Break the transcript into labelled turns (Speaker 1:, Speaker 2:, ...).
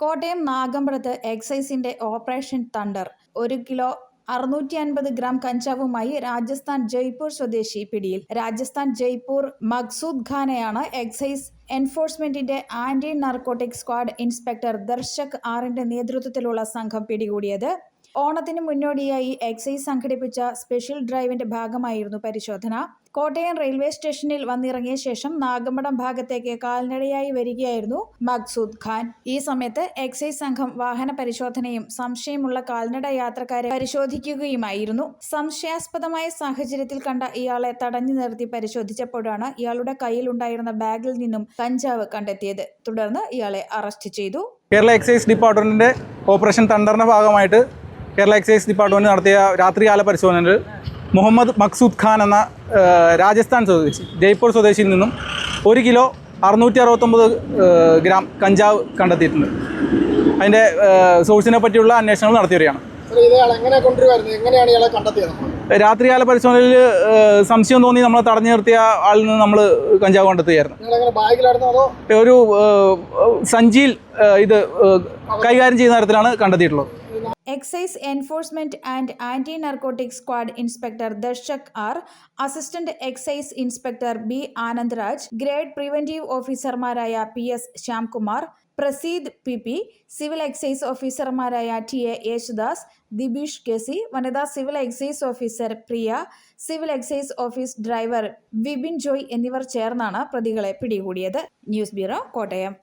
Speaker 1: കോട്ടയം നാഗമ്പടത്ത് എക്സൈസിന്റെ operation thunder 1 kilo 650 gram കഞ്ചാവുമായി രാജസ്ഥാൻ ജയ്പൂർ സ്വദേശി പിടിയിൽ. രാജസ്ഥാൻ ജയ്പൂർ മഖ്സൂദ് ഖാനെയാണ് എക്സൈസ് എൻഫോഴ്സ്മെന്റിന്റെ anti narcotic squad inspector Darshak ആറിന്റെ നേതൃത്വത്തിലുള്ള സംഘം പിടികൂടിയത്. ഓണത്തിന് മുന്നോടിയായി എക്സൈസ് സംഘടിപ്പിച്ച സ്പെഷ്യൽ ഡ്രൈവിന്റെ ഭാഗമായിരുന്നു പരിശോധന. കോട്ടയം റെയിൽവേ സ്റ്റേഷനിൽ വന്നിറങ്ങിയ ശേഷം നാഗമ്പടം ഭാഗത്തേക്ക് കാൽനടയായി വരികയായിരുന്നു മഖ്സൂദ് ഖാൻ. ഈ സമയത്ത് എക്സൈസ് സംഘം വാഹന പരിശോധനയും സംശയമുള്ള കാൽനട യാത്രക്കാരെ പരിശോധിക്കുകയുമായിരുന്നു. സംശയാസ്പദമായ സാഹചര്യത്തിൽ കണ്ട ഇയാളെ തടഞ്ഞു നിർത്തി പരിശോധിച്ചപ്പോഴാണ് ഇയാളുടെ കയ്യിലുണ്ടായിരുന്ന ബാഗിൽ നിന്നും കഞ്ചാവ് കണ്ടെത്തിയത്. തുടർന്ന് ഇയാളെ അറസ്റ്റ് ചെയ്തു.
Speaker 2: കേരള എക്സൈസ് ഡിപ്പാർട്ട്മെന്റിന്റെ ഓപ്പറേഷൻ തണ്ടറിന്റെ ഭാഗമായിട്ട് കേരള എക്സൈസ് ഡിപ്പാർട്ട്മെന്റ് നടത്തിയ രാത്രികാല പരിശോധനയിൽ മുഹമ്മദ് മഖ്സൂദ് ഖാൻ എന്ന രാജസ്ഥാൻ സ്വദേശി ജയ്പൂർ സ്വദേശിയിൽ നിന്നും 1 കിലോ 669 ഗ്രാം കഞ്ചാവ് കണ്ടെത്തിയിട്ടുണ്ട്. അതിൻ്റെ സോഴ്സിനെ പറ്റിയുള്ള അന്വേഷണങ്ങൾ നടത്തി വരികയാണ്. രാത്രികാല പരിശോധനയിൽ സംശയം തോന്നി നമ്മൾ തടഞ്ഞു നിർത്തിയ ആളിൽ നിന്ന് നമ്മൾ കഞ്ചാവ് കണ്ടെത്തുകയായിരുന്നു. ഒരു സഞ്ചിയിൽ ഇത് കൈകാര്യം ചെയ്യുന്ന തരത്തിലാണ് കണ്ടെത്തിയിട്ടുള്ളത്.
Speaker 1: Excise enforcement and anti narcotic squad inspector Darshak R, assistant excise inspector B Anand Raj, grade preventive ഓഫീസർമാരായ PS Shyamkumar, Praseed PP, civil excise ഓഫീസർമാരായ TA യേശുദാസ്, ദിബീഷ് KC, വനിതാ civil excise officer Priya, civil excise office driver Vipin Joy എന്നിവർ ചേർന്നാണ് പ്രതികളെ പിടികൂടിയത്. News bureau, Kottayam.